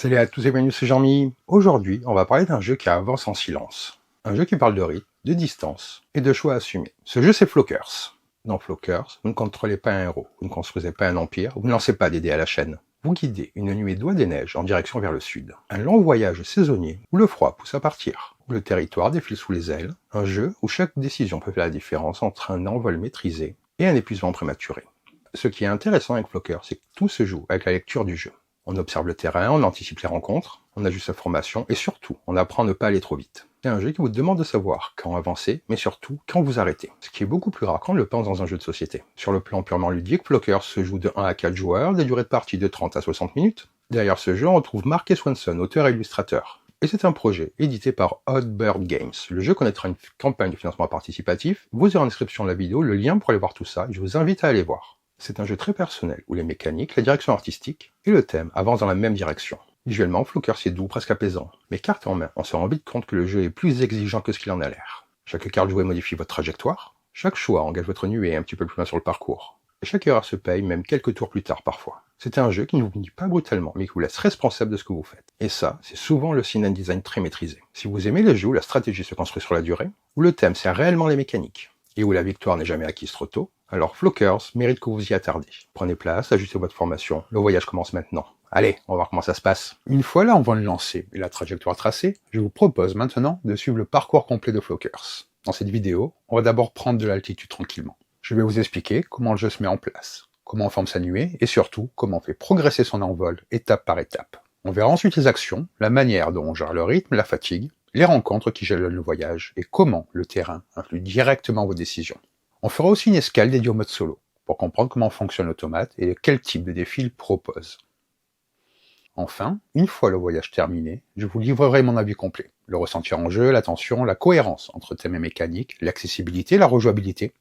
Salut à tous et bienvenue, c'est Jean-Mi. Aujourd'hui, on va parler d'un jeu qui avance en silence. Un jeu qui parle de rythme, de distance et de choix assumés. Ce jeu, c'est Flockers. Dans Flockers, vous ne contrôlez pas un héros, vous ne construisez pas un empire, vous ne lancez pas des dés à la chaîne. Vous guidez une nuée d'oie des neiges en direction vers le sud. Un long voyage saisonnier où le froid pousse à partir, où le territoire défile sous les ailes. Un jeu où chaque décision peut faire la différence entre un envol maîtrisé et un épuisement prématuré. Ce qui est intéressant avec Flockers, c'est que tout se joue avec la lecture du jeu. On observe le terrain, on anticipe les rencontres, on ajuste sa formation et surtout, on apprend à ne pas aller trop vite. C'est un jeu qui vous demande de savoir quand avancer, mais surtout quand vous arrêter. Ce qui est beaucoup plus rare qu'on le pense dans un jeu de société. Sur le plan purement ludique, Flockers se joue de 1 à 4 joueurs, des durées de partie de 30 à 60 minutes. Derrière ce jeu, on retrouve Mark Swanson, auteur et illustrateur. Et c'est un projet édité par Odd Bird Games. Le jeu connaîtra une campagne de financement participatif. Vous aurez en description de la vidéo le lien pour aller voir tout ça et je vous invite à aller voir. C'est un jeu très personnel où les mécaniques, la direction artistique et le thème avancent dans la même direction. Visuellement, Flockers est doux, presque apaisant. Mais carte en main, on se rend vite compte que le jeu est plus exigeant que ce qu'il en a l'air. Chaque carte jouée modifie votre trajectoire, chaque choix engage votre nuée un petit peu plus loin sur le parcours. Et chaque erreur se paye, même quelques tours plus tard parfois. C'est un jeu qui ne vous punit pas brutalement, mais qui vous laisse responsable de ce que vous faites. Et ça, c'est souvent le signe d'un design très maîtrisé. Si vous aimez les jeux où la stratégie se construit sur la durée, où le thème sert réellement les mécaniques, et où la victoire n'est jamais acquise trop tôt, alors Flockers mérite que vous y attardiez. Prenez place, ajustez votre formation, le voyage commence maintenant. Allez, on va voir comment ça se passe. Une fois là, on va le lancer et la trajectoire tracée, je vous propose maintenant de suivre le parcours complet de Flockers. Dans cette vidéo, on va d'abord prendre de l'altitude tranquillement. Je vais vous expliquer comment le jeu se met en place, comment on forme sa nuée et surtout comment on fait progresser son envol étape par étape. On verra ensuite les actions, la manière dont on gère le rythme, la fatigue, les rencontres qui jalonnent le voyage et comment le terrain influe directement vos décisions. On fera aussi une escale dédiée au mode solo, pour comprendre comment fonctionne l'automate et quel type de défi il propose. Enfin, une fois le voyage terminé, je vous livrerai mon avis complet. Le ressenti en jeu, la tension, la cohérence entre thème et mécanique, l'accessibilité, la rejouabilité.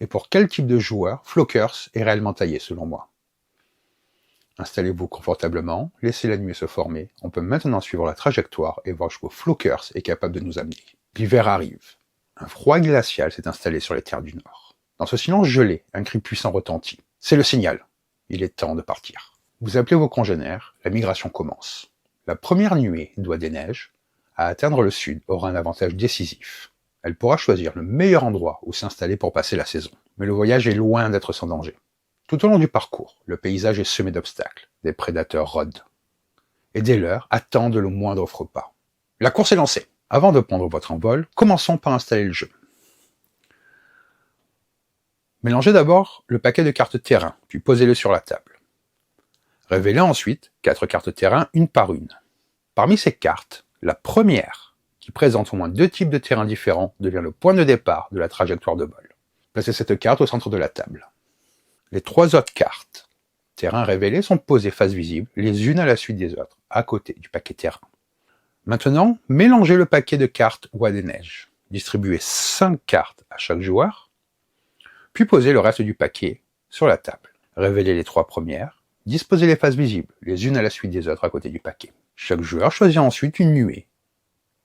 Et pour quel type de joueur Flockers est réellement taillé selon moi. Installez-vous confortablement, laissez la nuée se former, on peut maintenant suivre la trajectoire et voir jusqu'où Flockers est capable de nous amener. L'hiver arrive. Un froid glacial s'est installé sur les terres du Nord. Dans ce silence gelé, un cri puissant retentit. C'est le signal. Il est temps de partir. Vous appelez vos congénères, la migration commence. La première nuée d'oie des neiges, à atteindre le sud, aura un avantage décisif. Elle pourra choisir le meilleur endroit où s'installer pour passer la saison. Mais le voyage est loin d'être sans danger. Tout au long du parcours, le paysage est semé d'obstacles. Des prédateurs rôdent. Et des leurs attendent le moindre faux pas. La course est lancée. Avant de prendre votre envol, commençons par installer le jeu. Mélangez d'abord le paquet de cartes terrain, puis posez-le sur la table. Révélez ensuite 4 cartes terrain une par une. Parmi ces cartes, la première, qui présente au moins 2 types de terrains différents, devient le point de départ de la trajectoire de vol. Placez cette carte au centre de la table. Les 3 autres cartes, terrain révélées, sont posées face visible, les unes à la suite des autres, à côté du paquet terrain. Maintenant, mélangez le paquet de cartes oie des neiges. Distribuez 5 cartes à chaque joueur, puis posez le reste du paquet sur la table. Révélez les 3 premières, disposez les faces visibles, les unes à la suite des autres à côté du paquet. Chaque joueur choisit ensuite une nuée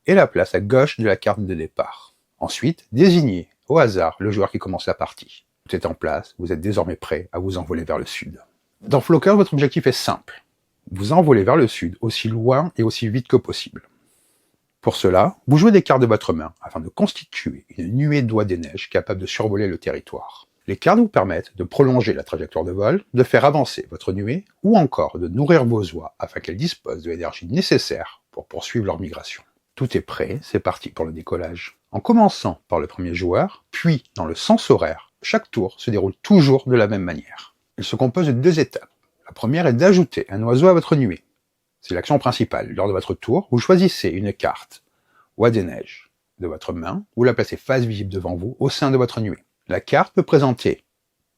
et la place à gauche de la carte de départ. Ensuite, désignez au hasard le joueur qui commence la partie. Tout est en place, vous êtes désormais prêt à vous envoler vers le sud. Dans Flockers, votre objectif est simple. Vous envolez vers le sud aussi loin et aussi vite que possible. Pour cela, vous jouez des cartes de votre main afin de constituer une nuée d'oie des neiges capable de survoler le territoire. Les cartes vous permettent de prolonger la trajectoire de vol, de faire avancer votre nuée ou encore de nourrir vos oies afin qu'elles disposent de l'énergie nécessaire pour poursuivre leur migration. Tout est prêt, c'est parti pour le décollage. En commençant par le premier joueur, puis dans le sens horaire, chaque tour se déroule toujours de la même manière. Il se compose de 2 étapes. La première est d'ajouter un oiseau à votre nuée. C'est l'action principale. Lors de votre tour, vous choisissez une carte oie des neiges de votre main, vous la placez face visible devant vous au sein de votre nuée. La carte peut présenter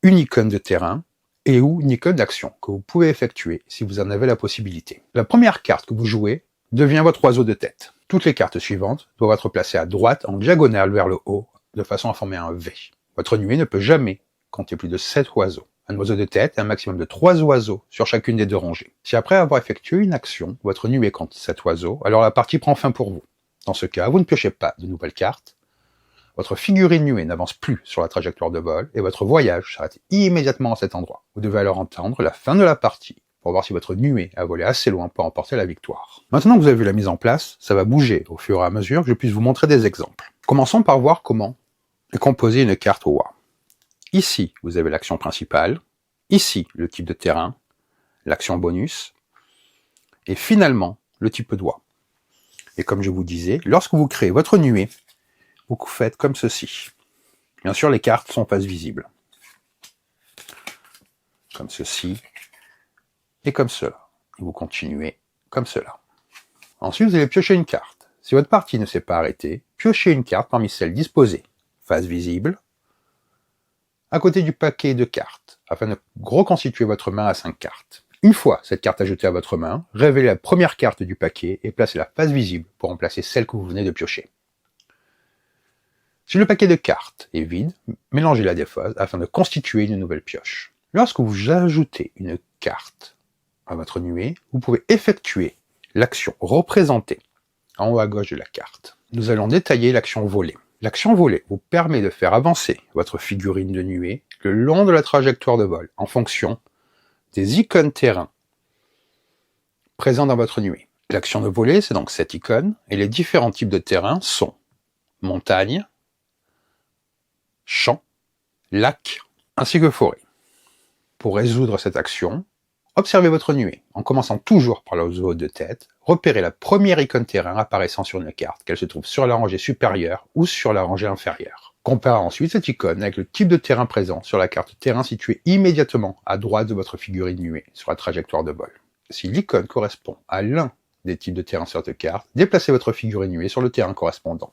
une icône de terrain et ou une icône d'action que vous pouvez effectuer si vous en avez la possibilité. La première carte que vous jouez devient votre oiseau de tête. Toutes les cartes suivantes doivent être placées à droite en diagonale vers le haut de façon à former un V. Votre nuée ne peut jamais compter plus de 7 oiseaux. Un oiseau de tête et un maximum de 3 oiseaux sur chacune des 2 rangées. Si après avoir effectué une action, votre nuée compte 7 oiseaux, alors la partie prend fin pour vous. Dans ce cas, vous ne piochez pas de nouvelles cartes, votre figurine nuée n'avance plus sur la trajectoire de vol et votre voyage s'arrête immédiatement à cet endroit. Vous devez alors attendre la fin de la partie pour voir si votre nuée a volé assez loin pour emporter la victoire. Maintenant que vous avez vu la mise en place, ça va bouger au fur et à mesure que je puisse vous montrer des exemples. Commençons par voir comment composer une carte au Wa. Ici, vous avez l'action principale, ici, le type de terrain, l'action bonus, et finalement, le type d'oie. Et comme je vous disais, lorsque vous créez votre nuée, vous faites comme ceci. Bien sûr, les cartes sont face visible. Comme ceci, et comme cela. Et vous continuez comme cela. Ensuite, vous allez piocher une carte. Si votre partie ne s'est pas arrêtée, piochez une carte parmi celles disposées, face visible, à côté du paquet de cartes, afin de reconstituer votre main à 5 cartes. Une fois cette carte ajoutée à votre main, révélez la première carte du paquet et placez-la face visible pour remplacer celle que vous venez de piocher. Si le paquet de cartes est vide, mélangez la défausse afin de constituer une nouvelle pioche. Lorsque vous ajoutez une carte à votre nuée, vous pouvez effectuer l'action représentée en haut à gauche de la carte. Nous allons détailler l'action volée. L'action volée vous permet de faire avancer votre figurine de nuée le long de la trajectoire de vol en fonction des icônes terrain présents dans votre nuée. L'action de volée, c'est donc cette icône, et les différents types de terrain sont montagne, champ, lac, ainsi que forêt. Pour résoudre cette action, observez votre nuée, en commençant toujours par l'oiseau de tête, repérez la première icône terrain apparaissant sur une carte, qu'elle se trouve sur la rangée supérieure ou sur la rangée inférieure. Comparez ensuite cette icône avec le type de terrain présent sur la carte terrain située immédiatement à droite de votre figurine nuée sur la trajectoire de vol. Si l'icône correspond à l'un des types de terrain sur cette carte, déplacez votre figurine nuée sur le terrain correspondant.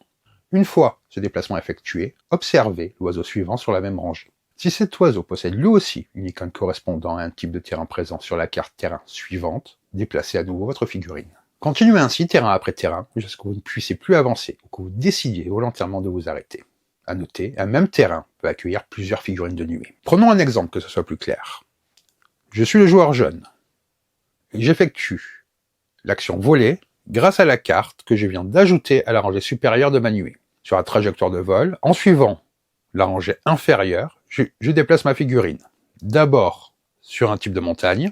Une fois ce déplacement effectué, observez l'oiseau suivant sur la même rangée. Si cet oiseau possède lui aussi une icône correspondant à un type de terrain présent sur la carte terrain suivante, déplacez à nouveau votre figurine. Continuez ainsi terrain après terrain jusqu'à ce que vous ne puissiez plus avancer ou que vous décidiez volontairement de vous arrêter. À noter, un même terrain peut accueillir plusieurs figurines de nuée. Prenons un exemple que ce soit plus clair. Je suis le joueur jaune et j'effectue l'action volée grâce à la carte que je viens d'ajouter à la rangée supérieure de ma nuée. Sur la trajectoire de vol, en suivant la rangée inférieure, je déplace ma figurine. D'abord sur un type de montagne,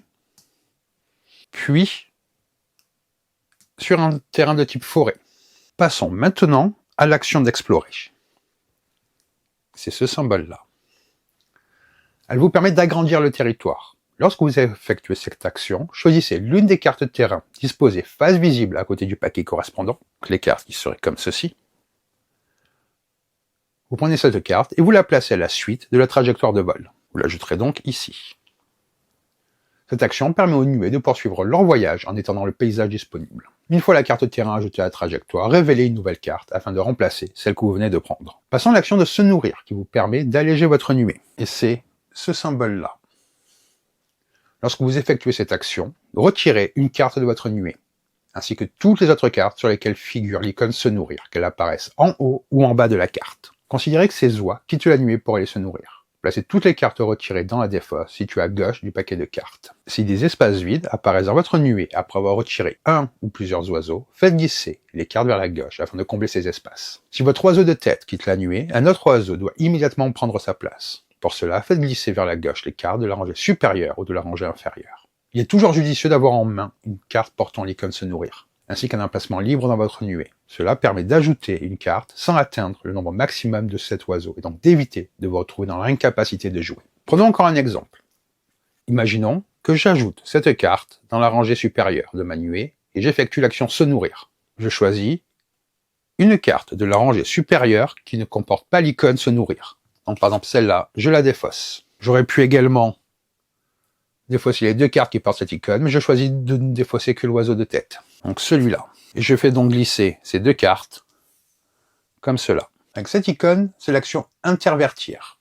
puis sur un terrain de type forêt. Passons maintenant à l'action d'explorer. C'est ce symbole-là. Elle vous permet d'agrandir le territoire. Lorsque vous effectuez cette action, choisissez l'une des cartes de terrain disposées face visible à côté du paquet correspondant, les cartes qui seraient comme ceci. Vous prenez cette carte et vous la placez à la suite de la trajectoire de vol. Vous l'ajouterez donc ici. Cette action permet aux nuées de poursuivre leur voyage en étendant le paysage disponible. Une fois la carte terrain ajoutée à la trajectoire, révélez une nouvelle carte afin de remplacer celle que vous venez de prendre. Passons à l'action de se nourrir qui vous permet d'alléger votre nuée. Et c'est ce symbole-là. Lorsque vous effectuez cette action, retirez une carte de votre nuée, ainsi que toutes les autres cartes sur lesquelles figure l'icône se nourrir, qu'elle apparaisse en haut ou en bas de la carte. Considérez que ces oies quittent la nuée pour aller se nourrir. Placez toutes les cartes retirées dans la défausse située à gauche du paquet de cartes. Si des espaces vides apparaissent dans votre nuée après avoir retiré un ou plusieurs oiseaux, faites glisser les cartes vers la gauche afin de combler ces espaces. Si votre oiseau de tête quitte la nuée, un autre oiseau doit immédiatement prendre sa place. Pour cela, faites glisser vers la gauche les cartes de la rangée supérieure ou de la rangée inférieure. Il est toujours judicieux d'avoir en main une carte portant l'icône se nourrir, ainsi qu'un emplacement libre dans votre nuée. Cela permet d'ajouter une carte sans atteindre le nombre maximum de cet oiseau et donc d'éviter de vous retrouver dans l'incapacité de jouer. Prenons encore un exemple. Imaginons que j'ajoute cette carte dans la rangée supérieure de ma nuée et j'effectue l'action se nourrir. Je choisis une carte de la rangée supérieure qui ne comporte pas l'icône se nourrir. Donc par exemple celle-là, je la défausse. J'aurais pu également défausser les deux cartes qui portent cette icône, mais je choisis de ne défausser que l'oiseau de tête. Donc celui-là. Et je fais donc glisser ces deux cartes comme cela. Avec cette icône, c'est l'action intervertir.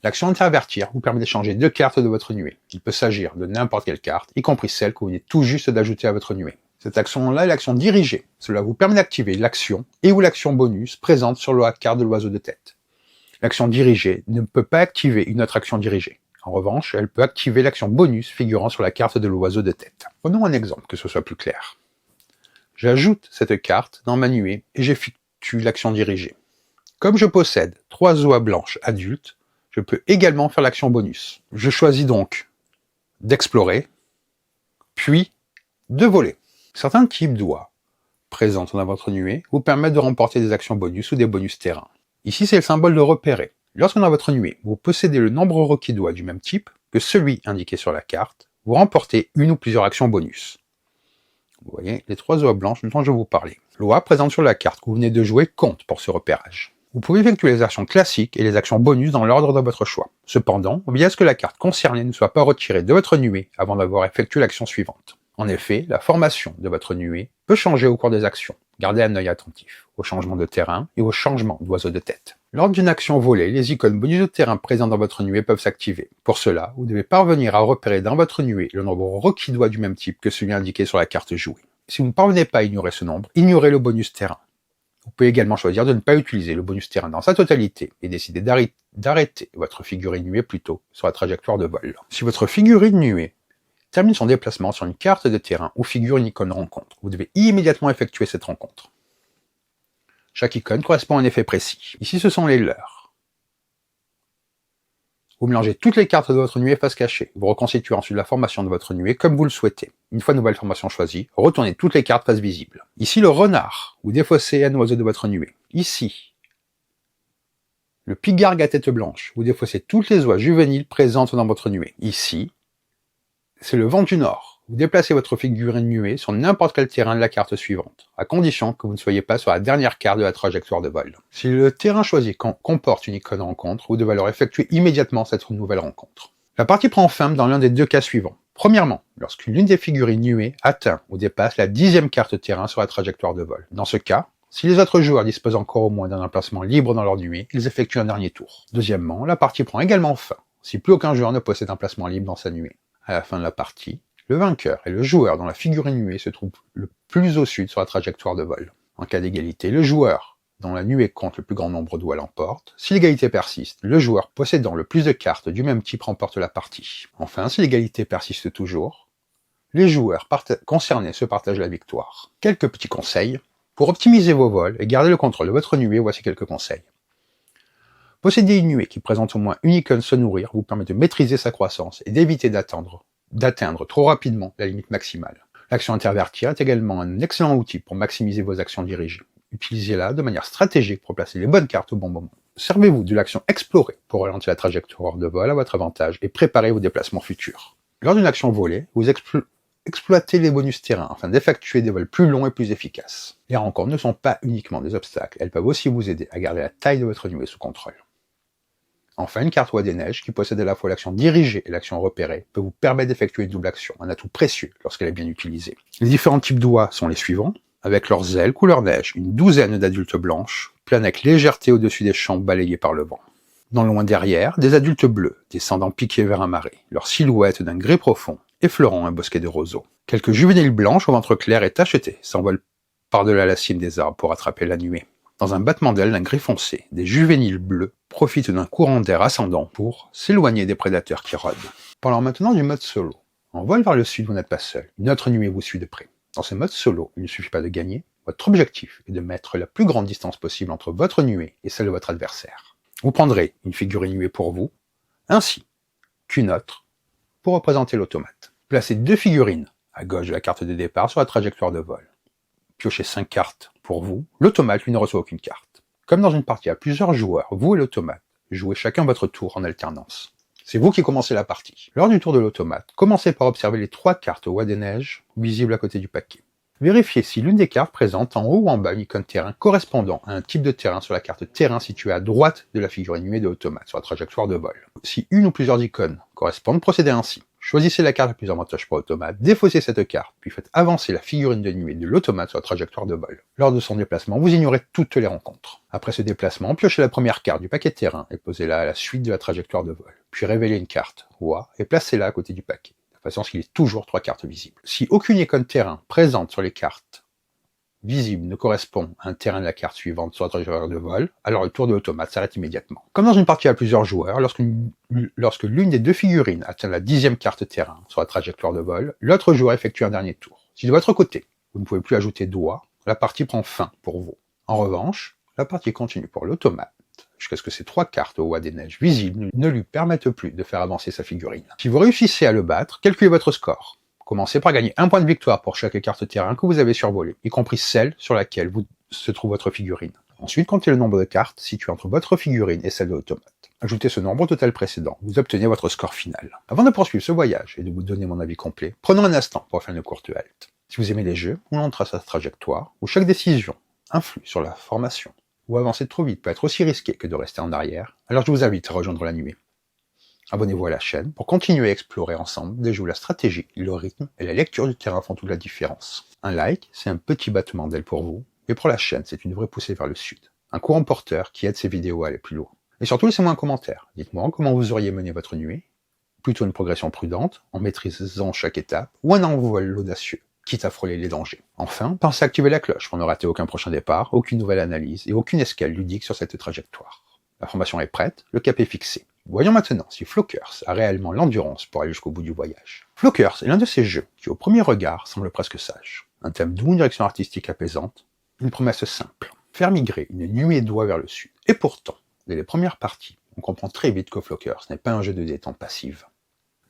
L'action intervertir vous permet d'échanger deux cartes de votre nuée. Il peut s'agir de n'importe quelle carte, y compris celle que vous venez tout juste d'ajouter à votre nuée. Cette action-là est l'action diriger. Cela vous permet d'activer l'action et ou l'action bonus présente sur la carte de l'oiseau de tête. L'action diriger ne peut pas activer une autre action dirigée. En revanche, elle peut activer l'action bonus figurant sur la carte de l'oiseau de tête. Prenons un exemple que ce soit plus clair. J'ajoute cette carte dans ma nuée et j'effectue l'action dirigée. Comme je possède 3 oies blanches adultes, je peux également faire l'action bonus. Je choisis donc d'explorer puis de voler. Certains types d'oies présents dans votre nuée vous permettent de remporter des actions bonus ou des bonus terrain. Ici, c'est le symbole de repérer. Lorsque dans votre nuée, vous possédez le nombre requis d'oies du même type que celui indiqué sur la carte, vous remportez une ou plusieurs actions bonus. Vous voyez les 3 oies blanches dont je vais vous parler. L'oie présente sur la carte que vous venez de jouer compte pour ce repérage. Vous pouvez effectuer les actions classiques et les actions bonus dans l'ordre de votre choix. Cependant, veillez à ce que la carte concernée ne soit pas retirée de votre nuée avant d'avoir effectué l'action suivante. En effet, la formation de votre nuée peut changer au cours des actions. Gardez un œil attentif aux changements de terrain et aux changements d'oiseaux de tête. Lors d'une action volée, les icônes bonus de terrain présentes dans votre nuée peuvent s'activer. Pour cela, vous devez parvenir à repérer dans votre nuée le nombre requis d'oies du même type que celui indiqué sur la carte jouée. Si vous ne parvenez pas à ignorer ce nombre, ignorez le bonus terrain. Vous pouvez également choisir de ne pas utiliser le bonus terrain dans sa totalité et décider d'arrêter votre figurine nuée plus tôt sur la trajectoire de vol. Si votre figurine nuée termine son déplacement sur une carte de terrain ou figure une icône rencontre, vous devez immédiatement effectuer cette rencontre. Chaque icône correspond à un effet précis. Ici, ce sont les leurs. Vous mélangez toutes les cartes de votre nuée face cachée. Vous reconstituez ensuite la formation de votre nuée comme vous le souhaitez. Une fois nouvelle formation choisie, retournez toutes les cartes face visible. Ici, le renard. Vous défaussez un oiseau de votre nuée. Ici, le pigargue à tête blanche. Vous défaussez toutes les oies juvéniles présentes dans votre nuée. Ici, c'est le vent du nord. Vous déplacez votre figurine nuée sur n'importe quel terrain de la carte suivante, à condition que vous ne soyez pas sur la dernière carte de la trajectoire de vol. Si le terrain choisi comporte une icône rencontre, vous devez alors effectuer immédiatement cette nouvelle rencontre. La partie prend fin dans l'un des 2 cas suivants. Premièrement, lorsque l'une des figurines nuées atteint ou dépasse la 10e carte terrain sur la trajectoire de vol. Dans ce cas, si les autres joueurs disposent encore au moins d'un emplacement libre dans leur nuée, ils effectuent un dernier tour. Deuxièmement, la partie prend également fin si plus aucun joueur ne possède un emplacement libre dans sa nuée. À la fin de la partie, le vainqueur est le joueur dont la figurine nuée se trouve le plus au sud sur la trajectoire de vol. En cas d'égalité, le joueur dont la nuée compte le plus grand nombre d'oies l'emporte. Si l'égalité persiste, le joueur possédant le plus de cartes du même type remporte la partie. Enfin, si l'égalité persiste toujours, les joueurs concernés se partagent la victoire. Quelques petits conseils. Pour optimiser vos vols et garder le contrôle de votre nuée, voici quelques conseils. Posséder une nuée qui présente au moins une icône se nourrir vous permet de maîtriser sa croissance et d'éviter d'atteindre trop rapidement la limite maximale. L'action intervertir est également un excellent outil pour maximiser vos actions dirigées. Utilisez-la de manière stratégique pour placer les bonnes cartes au bon moment. Servez-vous de l'action explorer pour ralentir la trajectoire de vol à votre avantage et préparer vos déplacements futurs. Lors d'une action volée, vous exploitez les bonus terrain afin d'effectuer des vols plus longs et plus efficaces. Les rencontres ne sont pas uniquement des obstacles, elles peuvent aussi vous aider à garder la taille de votre nuée sous contrôle. Enfin, une carte Oie des Neiges, qui possède à la fois l'action dirigée et l'action repérée, peut vous permettre d'effectuer une double action, un atout précieux lorsqu'elle est bien utilisée. Les différents types d'oies sont les suivants. Avec leurs ailes couleur neige, une douzaine d'adultes blanches planent avec légèreté au-dessus des champs balayés par le vent. Dans le loin derrière, des adultes bleus, descendant piqués vers un marais, leur silhouette d'un gris profond, effleurant un bosquet de roseaux. Quelques juvéniles blanches au ventre clair et tachetés s'envolent par-delà la cime des arbres pour attraper la nuée. Dans un battement d'ailes d'un gris foncé, des juvéniles bleus profitent d'un courant d'air ascendant pour s'éloigner des prédateurs qui rôdent. Parlons maintenant du mode solo. En vol vers le sud, vous n'êtes pas seul. Une autre nuée vous suit de près. Dans ce mode solo, il ne suffit pas de gagner. Votre objectif est de mettre la plus grande distance possible entre votre nuée et celle de votre adversaire. Vous prendrez une figurine nuée pour vous, ainsi qu'une autre pour représenter l'automate. Placez 2 figurines à gauche de la carte de départ sur la trajectoire de vol. Piochez 5 cartes pour vous. L'automate, lui, ne reçoit aucune carte. Comme dans une partie à plusieurs joueurs, vous et l'automate jouez chacun votre tour en alternance. C'est vous qui commencez la partie. Lors du tour de l'automate, commencez par observer les 3 cartes Oie des Neiges visibles à côté du paquet. Vérifiez si l'une des cartes présente en haut ou en bas une icône terrain correspondant à un type de terrain sur la carte terrain située à droite de la figurine nuée de l'automate sur la trajectoire de vol. Si une ou plusieurs icônes correspondent, procédez ainsi. Choisissez la carte la plus avantageuse pour l'automate, défaussez cette carte, puis faites avancer la figurine de nuée de l'automate sur la trajectoire de vol. Lors de son déplacement, vous ignorez toutes les rencontres. Après ce déplacement, piochez la première carte du paquet de terrain et posez-la à la suite de la trajectoire de vol. Puis révélez une carte Oie et placez-la à côté du paquet, de façon à ce qu'il y ait toujours 3 cartes visibles. Si aucune icône terrain présente sur les cartes visible ne correspond à un terrain de la carte suivante sur la trajectoire de vol, alors le tour de l'automate s'arrête immédiatement. Comme dans une partie à plusieurs joueurs, lorsque l'une des 2 figurines atteint la 10e carte terrain sur la trajectoire de vol, l'autre joueur effectue un dernier tour. Si de votre côté, vous ne pouvez plus ajouter d'oie, la partie prend fin pour vous. En revanche, la partie continue pour l'automate, jusqu'à ce que ces 3 cartes Oie des Neiges visibles ne lui permettent plus de faire avancer sa figurine. Si vous réussissez à le battre, calculez votre score. Commencez par gagner 1 point de victoire pour chaque carte terrain que vous avez survolée, y compris celle sur laquelle se trouve votre figurine. Ensuite, comptez le nombre de cartes situées entre votre figurine et celle de l'automate. Ajoutez ce nombre au total précédent, vous obtenez votre score final. Avant de poursuivre ce voyage et de vous donner mon avis complet, prenons un instant pour faire une courte halte. Si vous aimez les jeux où l'on trace sa trajectoire, où chaque décision influe sur la formation, ou avancer trop vite peut être aussi risqué que de rester en arrière, alors je vous invite à rejoindre la nuée. Abonnez-vous à la chaîne pour continuer à explorer ensemble des jeux où la stratégie, le rythme et la lecture du terrain font toute la différence. Un like, c'est un petit battement d'aile pour vous, et pour la chaîne, c'est une vraie poussée vers le sud. Un courant porteur qui aide ces vidéos à aller plus loin. Et surtout, laissez-moi un commentaire. Dites-moi comment vous auriez mené votre nuée. Plutôt une progression prudente, en maîtrisant chaque étape, ou un envol audacieux, quitte à frôler les dangers. Enfin, pensez à activer la cloche pour ne rater aucun prochain départ, aucune nouvelle analyse et aucune escale ludique sur cette trajectoire. La formation est prête, le cap est fixé. Voyons maintenant si Flockers a réellement l'endurance pour aller jusqu'au bout du voyage. Flockers est l'un de ces jeux qui, au premier regard, semble presque sage. Un thème doux, une direction artistique apaisante, une promesse simple. Faire migrer une nuée d'oies vers le sud. Et pourtant, dès les premières parties, on comprend très vite que Flockers n'est pas un jeu de détente passive.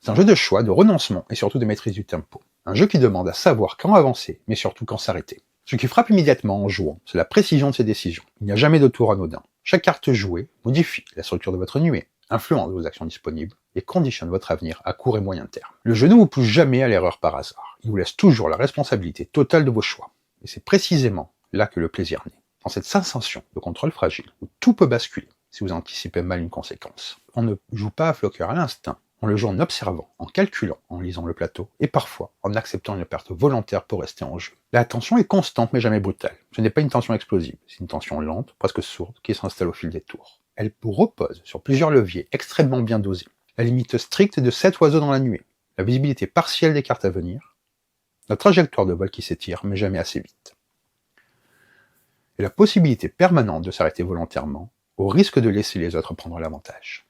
C'est un jeu de choix, de renoncement et surtout de maîtrise du tempo. Un jeu qui demande à savoir quand avancer, mais surtout quand s'arrêter. Ce qui frappe immédiatement en jouant, c'est la précision de ses décisions. Il n'y a jamais de tour anodin. Chaque carte jouée modifie la structure de votre nuée, influence vos actions disponibles et conditionne votre avenir à court et moyen terme. Le jeu ne vous pousse jamais à l'erreur par hasard. Il vous laisse toujours la responsabilité totale de vos choix. Et c'est précisément là que le plaisir naît. Dans cette sensation de contrôle fragile, où tout peut basculer si vous anticipez mal une conséquence. On ne joue pas à Flocker à l'instinct, on le joue en observant, en calculant, en lisant le plateau, et parfois en acceptant une perte volontaire pour rester en jeu. La tension est constante mais jamais brutale. Ce n'est pas une tension explosive, c'est une tension lente, presque sourde, qui s'installe au fil des tours. Elle vous repose sur plusieurs leviers extrêmement bien dosés. La limite stricte est de 7 oiseaux dans la nuée, la visibilité partielle des cartes à venir, la trajectoire de vol qui s'étire mais jamais assez vite. Et la possibilité permanente de s'arrêter volontairement, au risque de laisser les autres prendre l'avantage.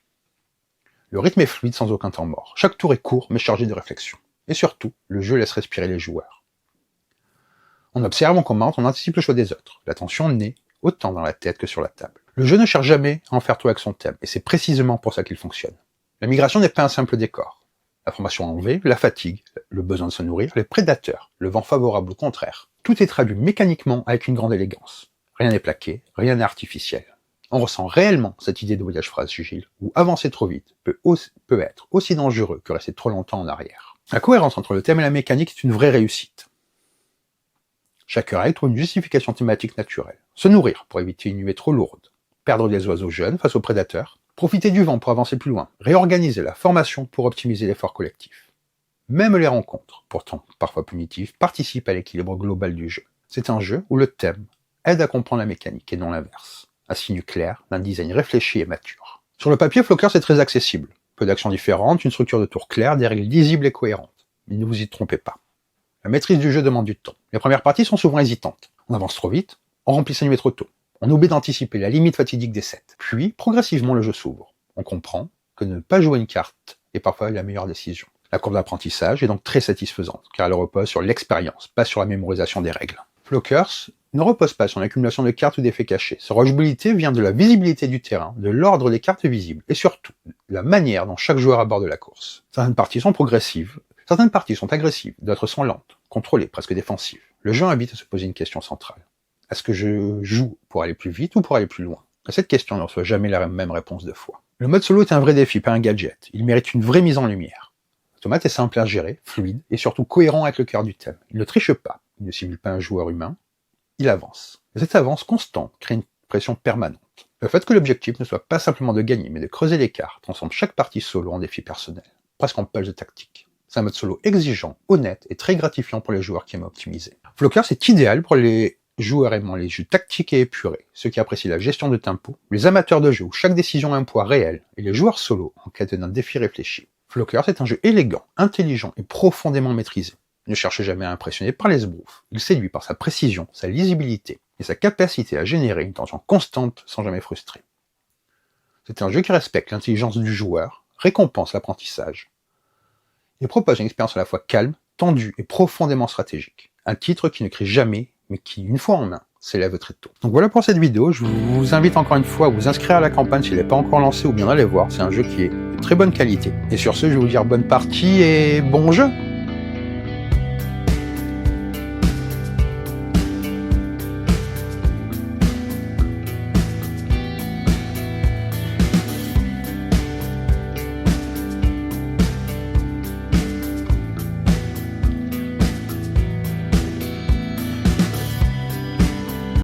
Le rythme est fluide sans aucun temps mort. Chaque tour est court mais chargé de réflexion. Et surtout, le jeu laisse respirer les joueurs. On observe, on commente, on anticipe le choix des autres. La tension naît autant dans la tête que sur la table. Le jeu ne cherche jamais à en faire tout avec son thème, et c'est précisément pour ça qu'il fonctionne. La migration n'est pas un simple décor. La formation en V, la fatigue, le besoin de se nourrir, les prédateurs, le vent favorable au contraire. Tout est traduit mécaniquement avec une grande élégance. Rien n'est plaqué, rien n'est artificiel. On ressent réellement cette idée de voyage fragile, où avancer trop vite peut être aussi dangereux que rester trop longtemps en arrière. La cohérence entre le thème et la mécanique est une vraie réussite. Chaque règle trouve une justification thématique naturelle. Se nourrir pour éviter une nuée trop lourde, perdre des oiseaux jeunes face aux prédateurs, profiter du vent pour avancer plus loin, réorganiser la formation pour optimiser l'effort collectif. Même les rencontres, pourtant parfois punitives, participent à l'équilibre global du jeu. C'est un jeu où le thème aide à comprendre la mécanique et non l'inverse. Un signe clair d'un design réfléchi et mature. Sur le papier, Flockers est très accessible. Peu d'actions différentes, une structure de tour claire, des règles lisibles et cohérentes. Mais ne vous y trompez pas. La maîtrise du jeu demande du temps. Les premières parties sont souvent hésitantes. On avance trop vite, on remplit sa nuée trop tôt. On oublie d'anticiper la limite fatidique des sets. Puis, progressivement, le jeu s'ouvre. On comprend que ne pas jouer une carte est parfois la meilleure décision. La courbe d'apprentissage est donc très satisfaisante, car elle repose sur l'expérience, pas sur la mémorisation des règles. Flockers ne repose pas sur l'accumulation de cartes ou d'effets cachés. Sa rejouabilité vient de la visibilité du terrain, de l'ordre des cartes visibles, et surtout, de la manière dont chaque joueur aborde la course. Certaines parties sont progressives, certaines parties sont agressives, d'autres sont lentes, contrôlées, presque défensives. Le jeu invite à se poser une question centrale. Est-ce que je joue pour aller plus vite ou pour aller plus loin? À cette question ne reçoit jamais la même réponse 2 fois. Le mode solo est un vrai défi, pas un gadget. Il mérite une vraie mise en lumière. L'automate est simple à gérer, fluide, et surtout cohérent avec le cœur du thème. Il ne triche pas, il ne simule pas un joueur humain, il avance. Et cette avance constante crée une pression permanente. Le fait que l'objectif ne soit pas simplement de gagner, mais de creuser l'écart, transforme chaque partie solo en défi personnel, presque en puzzle tactique. C'est un mode solo exigeant, honnête et très gratifiant pour les joueurs qui aiment optimiser. Flockers est idéal pour les joueurs aimant les jeux tactiques et épurés, ceux qui apprécient la gestion de tempo, les amateurs de jeux où chaque décision a un poids réel, et les joueurs solo en quête d'un défi réfléchi. Flockers est un jeu élégant, intelligent et profondément maîtrisé. Il ne cherche jamais à impressionner par les sbroufs. Il séduit par sa précision, sa lisibilité et sa capacité à générer une tension constante sans jamais frustrer. C'est un jeu qui respecte l'intelligence du joueur, récompense l'apprentissage et propose une expérience à la fois calme, tendue et profondément stratégique. Un titre qui ne crie jamais, mais qui, une fois en main, s'élève très tôt. Donc voilà pour cette vidéo. Je vous invite encore une fois à vous inscrire à la campagne s'il n'est pas encore lancé ou bien d'aller voir. C'est un jeu qui est de très bonne qualité. Et sur ce, je vais vous dire bonne partie et bon jeu!